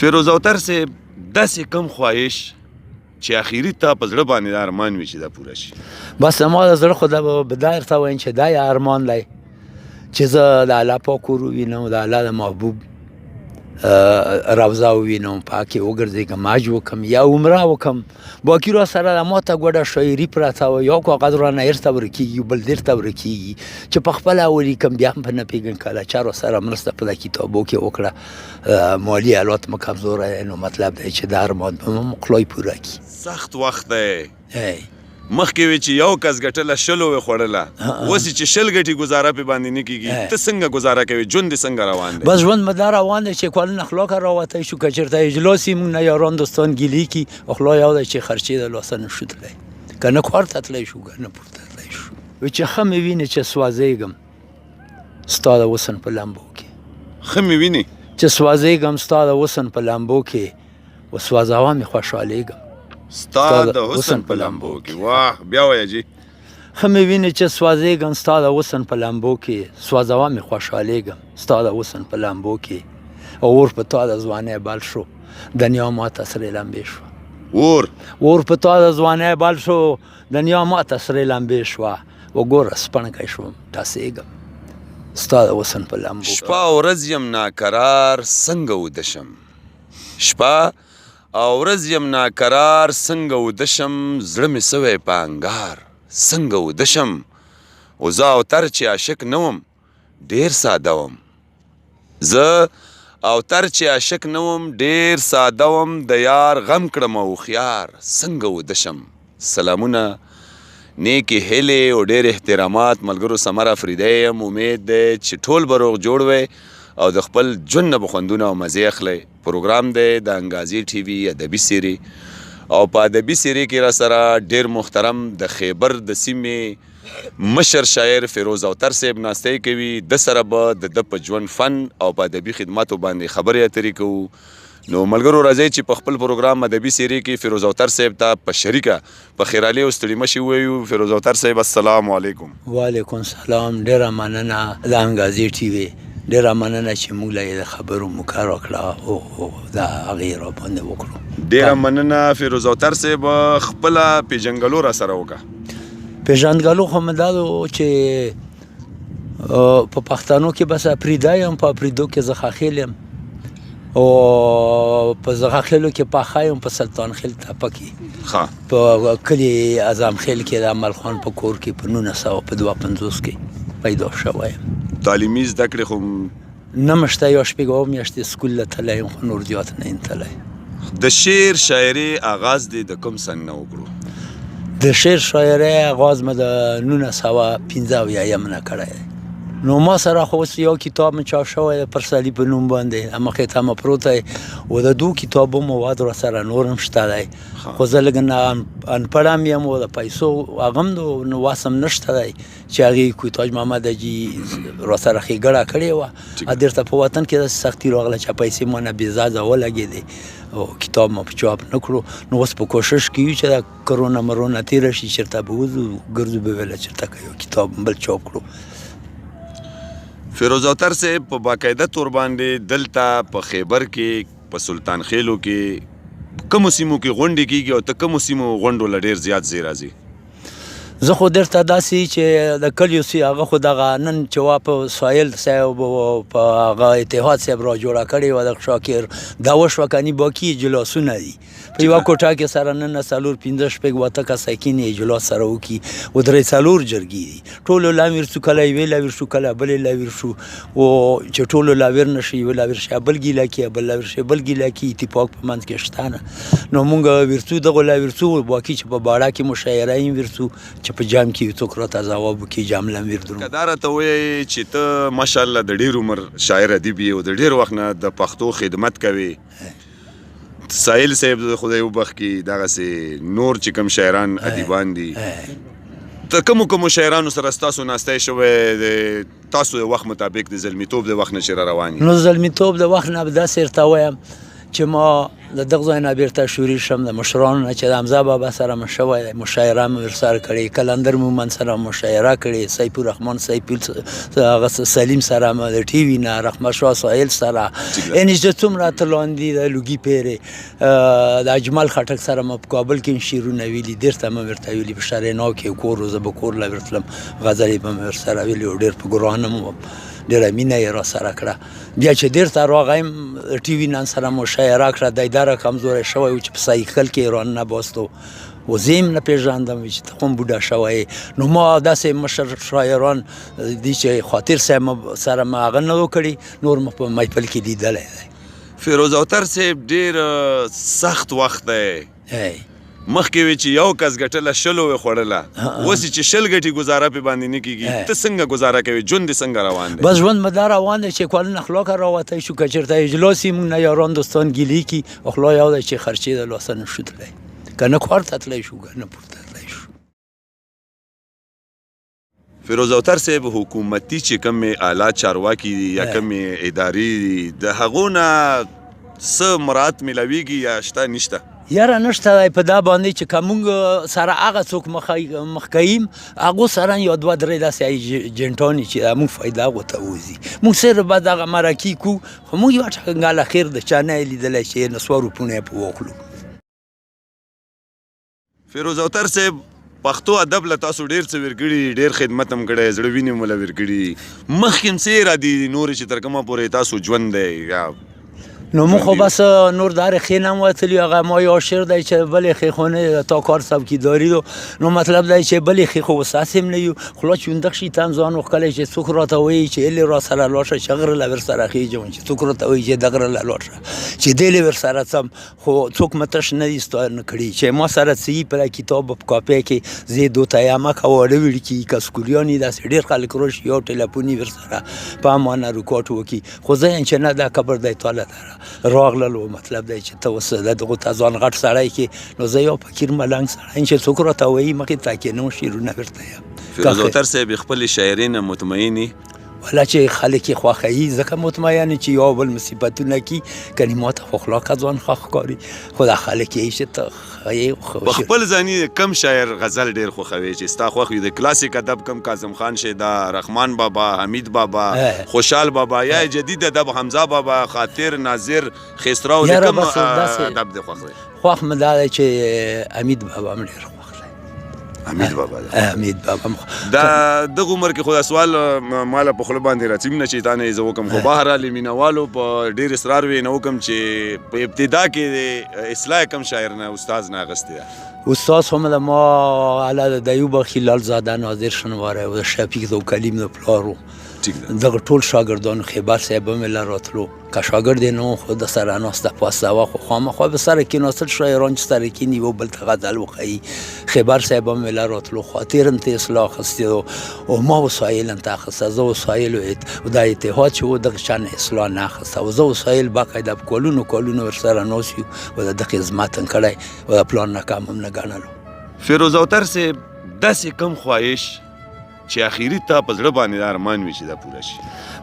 فیروز اوتر صاحب داسې کم خواهش چې اخیری ته په زړه باندې دا ارمان وي چې دا پوره شي؟ بس زما د زړه خو دا به دا درته وایم چې دا یې ارمان دی چې زه د الله پاک کور ووینم، د الله د محبوب روضه ووینم، پاکې وګرځېږم، حج وکړم یا عمره وکړم. باقي را سره ما ته ګوډه شاعري پرته وه، یو کاغذ رانه ایرته ورکېږي، بل دېرته ورکېږي چې په خپله ولیکم، بیا هم په نه پوهېږم کله چا را سره مرسته په دې کتابو کې وکړه. مالي حالات مو کمزوری دی، نو مطلب دی چې دا ارمان به مو خدای پوره کړي. سخت وخت دی. مخکې وې چې یو کس ګټله شلو وې خوړله، اوس چې شل ګټي ګزاره پې باندې نه کېږي. ته څنګه ګزاره کوې؟ ژوند دې څنګه روان دی؟ بس ژوند مې دا روان دی چې کلونه خلاکه راوتی شو، که چېرته اجلاس یې مونږ نه یاران دوستان ګیلې کړي، او خلا یو دی چې خرچې د لاسه نه شو تللی، که نه کار ته تللی شو، که نه پورته تللی شو. وی چې ښه مې وینې چې سوځېږم ستا د حسن په لمبو کې، ښه مې وینې چې سوځېږم ستا د حسن په لمبو کې، و سوځوه مې خوشحالېږم ستا د حسن په لمبو کې. واه، بیا وایه جي. ښه مې وینې چې سوځېږم ستا د حسن په لمبو کې، سوځوه مې خوشحالېږم ستا د حسن په لمبو کې، او اور په تا د ځوانۍ بل شو، دنیا ماته سرې لمبې شوه. اور په تا د ځوانۍ بل شو، دنیا ماته سرې لمبې شوه، وګوره سپڼکی شوم ټاسېږم ستا د حسن په لمبو. شپه او ورځ یم ناکرار څنګه وده شم، شپه او ورځ یم ناکرار څنګه وده شم، زړه مې سوی په انګار څنګه وده شم. او زه اوتر چې عاشق نه وم ډېر ساده وم، زه اوتر چې عاشق نه وم ډېر ساده وم، د یار غم کړم او هوښیار څنګه وده شم. سلامونه، نیکې هیلې او ډېر احترامات ملګرو. سمر افریدی یم، امید دی چې ټول به روغ جوړ وی او د خپل ژوند نه به خوندونه او مزې اخلی. پروګرام دی د انګازي ټي وي ادبي سیرې، او په ادبي سیرې کې را سره ډېر محترم د خیبر د سیمې مشر شاعر فیروز اوتر صاحب ناستی کوي. د سره به د ده په ژوند فن او په ادبي خدماتو باندې خبرې اترې کوو. نو ملګرو راځئ چې په خپل پروګرام ادبي سیرې کې فیروز اوتر صاحب ته په شریکه په خیرالي او ستړي مشي ووایو. فیروز اوتر صاحب السلام علیکم. وعلیکم السلام. ډېره مننه د انګازي ټي وي، ډېره مننه چې موږ له یې د خبرو موکه راکړه او د هغې را باندې وکړو. ډېره مننه فیروز اوتر صاحب. خپله پیژنګلو را سره وکړه. پیژنګلو خو مې دا چې په پښتنو کې بس افریدی یم، په افریدو کې زه خاخیل یم، او په زغاخیلو کې پاخه یم، په سلطان خیل تپه کې، په کلي اعظم خیل کې د عمل خان په کور کې په 1952 کې پیدا شوی یم. تعلیمي زده کړې خو نه مې شته، یو شپږ اووه میاشتې سکول ته تللی یم، خو نور زیات نه یم تللی. د شعر شاعري آغاز دې د کوم سن نه وکړو؟ د شعر شاعري آغاز مې د 1975 نه کړی. نو ما سره خو اوس یو کتاب مې چاپ شوی دی پرسالي په نوم باندې، مخې ته مې پروت دی، او د دو کتابو مواد را سره نور هم شته دی، خو زه لږ انپړه م یم، او د پیسو هغه هم نو واس هم نشته دی چې هغې کوی تاج محمد حاجي را سره ښېګړه کړې وه. دېرته په وطن کې داسې سختي راغله چې پیسې ما نه بېځایه ولګېدې او کتاب ما په چاپ نه کړو. نو اوس په کوشش کې یو چې دا کرونا مرونه تېره شي، چېرته به وځو ګرځو به ویله چېرته که یو کتاب بل چاپ کړو. فیروز اوتر صاحب په باقاعده طور باندې دلته په خیبر کې په سلطان خیلو کې کومو سیمو کې غونډې کېږي، او ته کومو سیمو غونډو له ډېر زیات ځای راځي؟ زه خو درته داسې چې د کلیو هغه خو دغه نن چې وا په سایل صاحب په هغه اتحاد صاحب را جوړه کړې وه د شاکر، دا وشوه کني باقي اجلاسونه دي په یوه کوټه کې سره نن 4 5 6 8 کسه کینې اجلاس سره وکړي، و 3 4 جرګې دي، ټولو لاویر شو، کله یوې لاویر شو، کله بلې لاویر شو، او چې ټولو لاویر نه شي یوه لاویر شي بل ګیله کړي، بل لاویر شي بل ګیله کړي، اتفاق په منځ کې شته نه. نو مونږ ویرڅو دغه لاویر شو، باقي چې په باړه کې مشاعره یې ویرڅو، چې په جام کې یو څوک راته ځواب وکړي جام لم ویر درو. که دا راته ووایې چې ته ماشاءالله د ډېر عمر شاعر ادیب یې او د ډېر وخت نه د پښتو خدمت کوې، ساحل صاحب خدای وبخښي کې دغسې نور چې کوم شاعران ادیبان دي، ته کومو شاعرانو سره ستاسو ناستی شوی د تاسو د وخت مطابق د زلمیتوب د وخت نه چې را روان یې؟ نو زلمیتوب د وخت نه به داسې درته وایم چې ما د دغه ځای نه بیرته شوري شم د مشرانو نه چې د حمزه بابا سره مې شوی دی مشاعره مې ورسره کړې کلندر مومن سره مشاعره کړې سیف الرحمن سلیم سره مې د ټي وي نه رحمت شاه ساحل سره یعنې چې څومره ته لاندې د لوګي پیرې د اجمل خټک سره مې په کابل کې شعرونه ویلي ډېر ته مې ورته ویلي په شرینو کې کور زه به کور له ورتلم غزلې به مې ورسره ویلي او ډېر په ګرانه مو ډېره مینه یې راسره کړه بیا چې ډېر ته راغیم ټي وي نن سره مشاعره کړه دی دره کمزوری شوی و چې په سایکل کې ایران نه باستو و زه یې نه پېژاندم چې ته خو هم بوډا شوی نو ما داسې مشر شاعران دي چې خاطر صاحب سره مې هغه نه و کړي نور مې په محفل کې لیدلی دی فیروز اوتر صاحب ډېر سخت وخت دی مخکې وي چې یو کس ګټله شلو وې خوړله اوس چې شل ګټي ګزاره پې باندې نه کېږي ته څنګه ګزاره کوې ژوند دې څنګه روان دی بس ژوند مې دا روان دی چې کالونه اخلاقه راوتی شو که چېرته اجلاس یې مونږ نه یاران دوستان ګیلې کي اخلا یو دی چې خرچې د لاسه نه شو تلی که نه کار ته تلی شو که نه پورته تلی شو فیروز اوتر صاحب حکومتي چې کومې اعلی چارواکي دي یا کومې ادارې دي د هغو نه څه مراعات میلاویږي یا شته نشته یاره نشته دی په دا باندې چې که مونږ سره هغه څوک مخ کویم هغو سره یا دوه درې داسې ایجنټانې چې مونږ فایده هغو ته وځي مونږ صرف به دغه مرکې کو خو مونږ یوه ټکنګاله خیر د چا نه یې لیدلی چې نسوه روپونه یې په واخلو فیروز اوتر صاحب پښتو ادب له تاسو ډېر څه ورکړي ډېر خدمت هم کړی زړه وینې مو له ورکړي مخکې هم څه ارادې دي نورې چې تر کومه پورې تاسو ژوند دی یا نو مو خو بس نور دار خې نه وتلی هغه ما یو شعر دی چې بلې خې خو نه تا کار څوکیداري دو نو مطلب دی چې بلې خې خو وساس هم نه یو خلا چوندق شي تم ځان وکړی چې څوک راته وایي چې الې را سره لاړ شه چې غره له ورسره خېږم چې څوک راته وایي چې دغره له لاړ شه چې دې له ورسره څم خو څوک مې تش نه دي ستانه کړي چې ما سره څه په کتاب په کاپي کې زه دوه تیامه کوړې ویل کې کسکولیانی داسې ډېر خلک روش یو ټلیفوني ورسره په امانه رکوټ وکي خو زه چې نه دا قبر دی تعالی راغلل و مطلب دی چې ته اوس دغو ته ځان غټ سړی کې نو زه یو فقیر ملنګ سړی چې څوک راته وایي مخې ته کېنم شعرونه ورته یم فیروز اوتر صاحب خپلې شاعرۍ نه مطمئن یې والا چې خلک یې خوښوي ځکه مطمئن چې یو بل مصیبتونه کي کنې ما ته خو اخلاقه ځان ښه ښکاري خو دا خلک یې چې ته په خپل ځاني کم شاعر غزل ډېر خوښوي چې ستا خوښ وي د کلاسیک ادب کم کاظم خان شیدا رحمان بابا حمید بابا خوشحال بابا یا جدید ادب حمزه بابا خاطر ناظر خسرو د کم ادب د خوښ وي خوښ مې دا دی چې حمید بابا مې ډېر حمید بابا حمید بابا دا دغه عمر کې خو دا سوال ماله په خوله باندې راځي نه چې تا نه زه وکم خو بهرحال مینوالو په ډېر اصرار وی نه وکم چې په ابتدا کې د اصلاح کم شاعر نه استاد نه اغوستی استاد هم د ما علی د ایوب خلال زاده ناظر شنواره او شفیق ذو کلیم د پلارو دغه ټول شاګردانو خیبر صاحب هم له راتلو که شاګرد نو خو د سره ناسته پاسته و خو خامخا به سره کېناستل شاعران چې سره کېني و بل ته غزل وښیي خیبر صاحب هم له راتلو خاطر هم ته اصلاح اخیستې او ما وسایل هم ته اخیسته زه وسایل دا اتحاد چې و دغه شان اصلاح نه اخیسته او زه وسایل باقاعده په کلونو ورسره ناست یو و د دغه خدمت هم کړی و د پلان ناکام هم نه ګڼلو فیروز اوتر صاحب داسې کم خواهش چې اخیری ته په زړه باندې ارمان وي چې دا پوره شي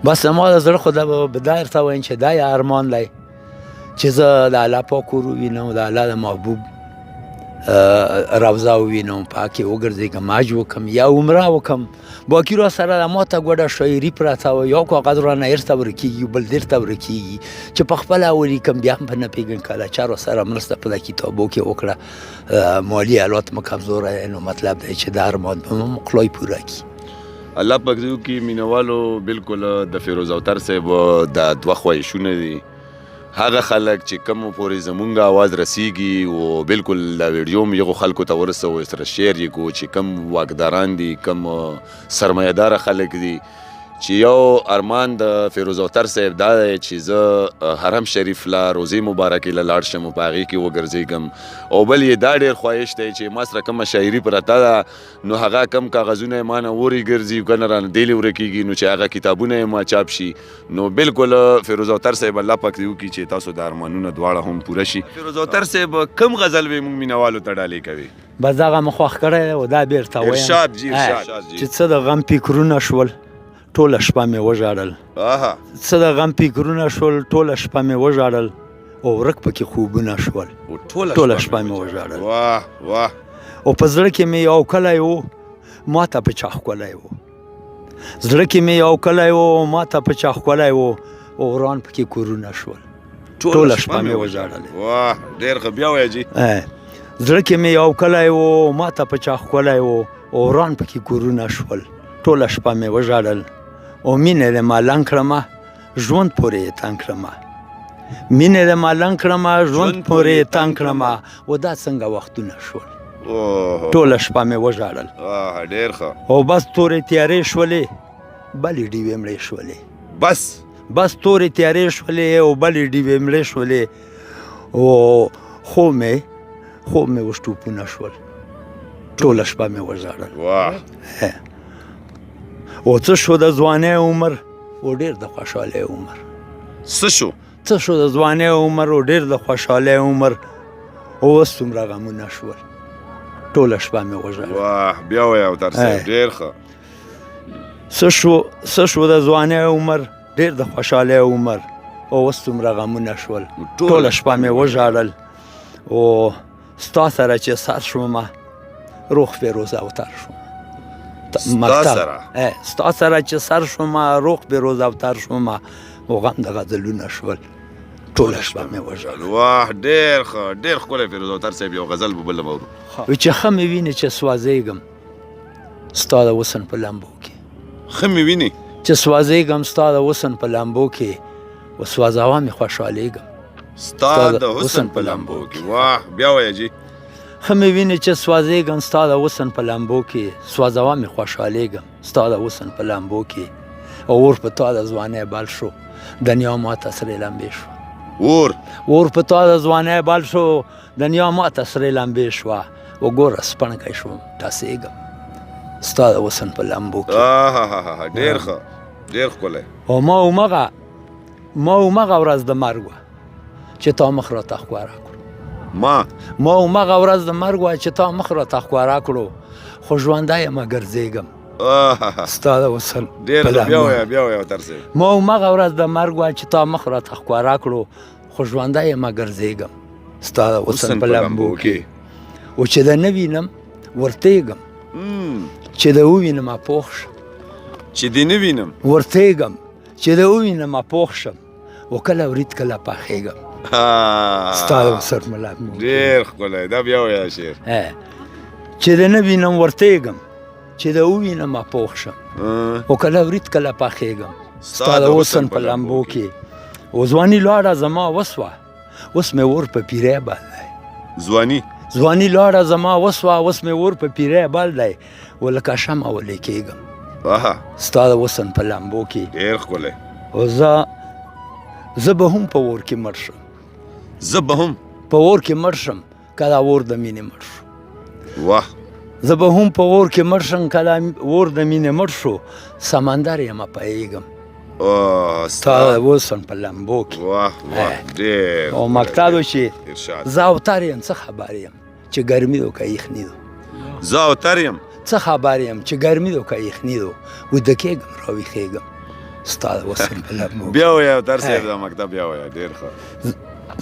بس ما د زړه خو د بدایر ته وایم چې دا یې ارمان دی چې زه د الله پاک کور ووینم د الله د محبوب روضه ووینم پاکې وګرځېږم حج وکړم یا عمره وکړم باقي را سره د ما ته ګوډه شاعري پرته وه یو کاغذ رانه ایرته ورکېږي بل دېرته ورکېږي چې په خپله ولیکم بیا هم په نه پوهېږم کله چا را سره مرسته په دې کتابو کې وکړه مالي حالات مو کمزوری دی نو مطلب دی چې دا ارمان به مو خدای پوره کړي الله پاک دې وکړي مینوالو بالکل د فیروز اوتر صاحب دا دوه خواهشونه دي هغه خلک چې کوم پورې زمونږ आवाज رسیږي او بالکل دا ویډیو هم یو خلکو ته ورسو سره شیر یې کو چې کم واکداران دي کم سرمایه‌دار خلک دي چې یو ارمان د فیروز اوتر صاحب دا دی چې زه حرم شریف لا روزي مبارکې له لاړ شم په هغې کې وګرځېږم او بل یې دا ډېر خواهش دی چې ما سره کومه شاعري پرته ده نو هغه کم کاغذونه یې ما نه ورې ګرځي که نه رانه دیلې ورکېږي نو چې هغه کتابونه یې ما چاپ شي نو بالکل فیروز اوتر صاحب الله پاک دې وکړي چې تاسو د ارمانونه دواړه هم پوره شي فیروز اوتر صاحب کم غزل به موږ مینوالو ته ډالۍ کوي بس دغه مې خوښ کړی او دا بېرته وایم ارشاد جي ارشاد چې څه د غم فکرونه شول ټوله شپه مې وژاړل څه د غم فکرونه شول ټوله شپه مې وژاړل او ورک پکې خوبونه شول ټوله شپه مې وژړل واه واه او په زړه کې مې یو کلی و ما ته په چا ښکلی و زړه کې مې یو کلی و ما ته په چا ښکلی و او وران پکې کورونه شول ټوله شپه مې وژړلې واه ډېر ښه بیا وایه جي زړه کې مې یو کلی و ما ته په چا ښکلی و او وران پکې کورونه شول ټوله شپه مې وژړل او مینه دې ما لنګ کړمه ژوند پورې یې تنګ کړمه مینه دې ما لنګ کړمه ژوند پورې یې تنګ کړمه و دا څنګه وختونه شول ټوله شپه مې وژړل ډېر ښه او بس تورې تیارې شولې بلې ډیوې مړې شولې بس تورې تیارې شولې او بلې ډیوې مړې شولې او خوب مې وشټوپونه شول ټوله شپه مې وژړل او څه شو د ځوانۍ عمر او ډېر د خوشحالۍ عمر څه شو د ځوانۍ عمر او ډېر د خوشحالۍ عمر او اوس څومره غمونه شول ټوله شپه مې وژړل واه بیا وایه اوتر صاحب ډېر ښه څه شو د ځوانۍ عمر ډېر د خوشحالۍ عمر او اوس څومره غمونه شول ټوله شپه مې وژړل او ستا سره چې سر شومه روغ فیروز اوتر شوم ستا سره چې سر شومه روغ فیروز اوتر شومه او غم د غزلونه شول ټوله شپه مې وژړل واه ډېر ښه ډېر ښکلی فیروز اوتر صاحب یو غزل به بله مورو چې ښه مې ویني چې سوځېږم ستا د وسن په لمبو کې ښه مې ویني چې سوځېږم ستا د وسن په لمبو کې و سوځوه مې خوشحالېږم ستا د حسن په لمبو کې واه بیا وایه جي ښه مې ویني چې سوځېږم ستا د وسن په لمبو کې سوځوه مې خوشحالېږم ستا د وسن په لمبو کې او اور په تا د ځوانۍ بل شو دنیا ماته سرې لمبې شوه اور په تا د ځوانۍ بل شو دنیا ماته سرې لمبې شوه وګوره سپڼکی شوم ټاسېږم ستا د وسن په لمبو کې ډېر ښه ډېر ښکلی او ما همغه ورځ د مرګ وه چې تا مخ راته ښکاره کړو ما همغه ورځ د مرګ وه چې تا مخ راته ښکاره کړو خو ژوندی یمه ګرځېږم ستا د وسن ما همغه ورځ د مرګ وه چې تا مخ راته ښکاره کړو خو ژوندی یمه ګرځېږم ستا د وسن په لمبو کې او چې د نه وینم ورتېږم چې د ووینم پوخ شم چې د نه وینم ورتېږم چې د ووینم پوخ شم و کله ورید کله پاخېږم ستا د وسن په لمبو کې ډېر ښکلی دا بیا وایه شعر چې د نه وینم ورتېږم چې د ووینم پوخ شم و کله ورید کله پاخېږم ستا د وسن په لمبو کې او ځواني لاړه زما وسوه اوس مې ور په پیری بل دی ځواني لاړه زما وسوه اوس مې ور په پیری بل دی و لکه شمعه ولې کېږم ستا د وسن په لمبو کې ډېر ښکلی او زه به هم په اور کې مړ شم په اور کې مړ شم که دا اور د مینې مړ شو زه به هم په اور کې مړ شم که دا اور د مینې مړ شو سمندر یمه پوهېږم ستا د وسن په لمبو کې او مقصد و چې زه اوتر یم څه خبر یم چې ګرمي دو که یخني دو څه خبر یم چې ګرمي دو که یخني دو ویده کېږم راویښېږم ستا د وسن په لمبو بیا وایه اوتر صاحب دا مکتب بیا وایه ډېر ښه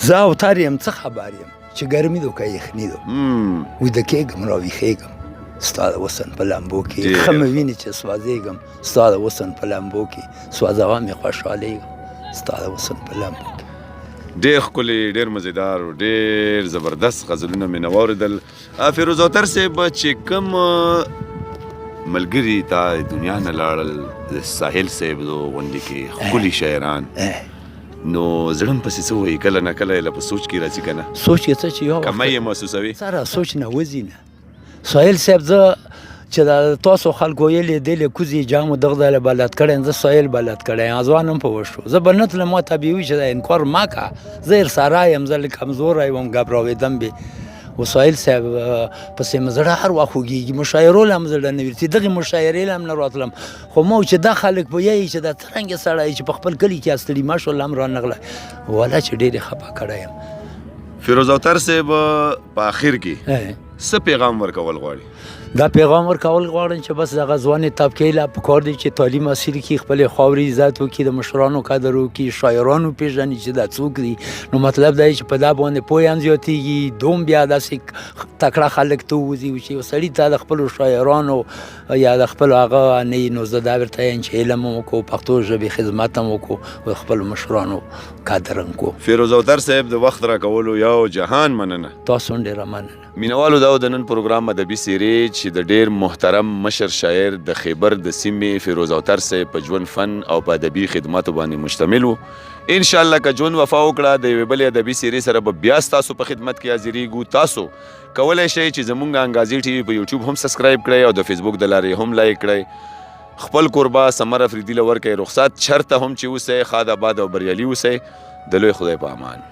زه اوتر یم څه خبر یم چې ګرمي دو که یخني دو ویده کېږم راویښېږم ستا د وسن په لمبو کې ښه مې ویني چې سوځېږم ستا د وسن په لمبو کې سوځوه مې خوشحالېږم ستا د وسن په لمبو کې ډېر ښکلي ډېر مزیدار او ډېر زبردست غزلونه مې نه واورېدل فیروز اوتر صاحب چې کوم ملګري تا دنیا نه لاړل ساحل صاحب غونډې کې ښکلي شاعران نو زړه م پسې څه وایي کله نه کله یې په سوچ کې راځي که نه سوچ کې څه چې یو کمی یې محسوسوي سره سوچ نه وځي نه ساحل صاحب زه چې د تاسو خلکو ویلې دلې کوزي جامو دغه ځای بلد کړی زه ساحل بلد کړی ځوان هم په وشو زه به نه تلم ما طبیعي وي چې دا انکار ما که زه ارساره یم زه لږ کمزوری وم ګبراوېدم بې و ساحل صاحب پسې مې زړه هر وخت خوږېږي مشاعرو له هم زړه نه وي دغې مشاعرې له هم نه راتلم خو ما چې دا خلک پوهېږي چې دا څرنګه سړی چې په خپل کلي کې ستړي ما شول هم رانغلی والا چې ډېرې خفه کړی یم فیروز اوتر صاحب په آخر کې څه پیغام ورکول غواړي دا پیغام ورکول غواړم چې بس دغه ځوانې طبقې لا پکار دی چې تعلیم حاصل کړي، خپلې خاورې عزت وکړي، د مشرانو قدر وکړي، شاعرانو پېژني چې دا څوک دي. نو مطلب دا چې په دا باندې پوهه هم زیاتېږي، دوم بیا داسې تکړه خلک ته ووځي چې یو سړي ته د خپلو شاعرانو یا د خپلو هغه نه وي. نو زه دا ورته یم چې علم هم وکړو، پښتو ژبې خدمت هم وکړو، او خپلو مشرانو قدر هم کړو. فیروز اوتر صاحب د وخت راکولو یو جهان مننه. تاسو هم ډېره مننه. مینوالو دا د نن پروګرام ادبي څیرې چې د ډېر محترم مشر شاعر د خیبر د سیمې فیروز اوتر صاحب په ژوند فن او په ادبي خدماتو باندې مشتمل و. انشاءالله که ژوند وفا وکړه د یوې بلې ادبي څیرې سره به بیا ستاسو په خدمت کې حاضرېږو. تاسو کولی شئ چې زمونږ انګازي ټي وي په یوټیوب هم سبسکرائب کړئ او د فیسبوک د لارې هم لایک کړئ. خپل کوربه سمر افریدي له ورکئ رخصت، چرته هم چې اوسئ ښاد آباد او بریالي اوسئ. د لوی خدای په امان.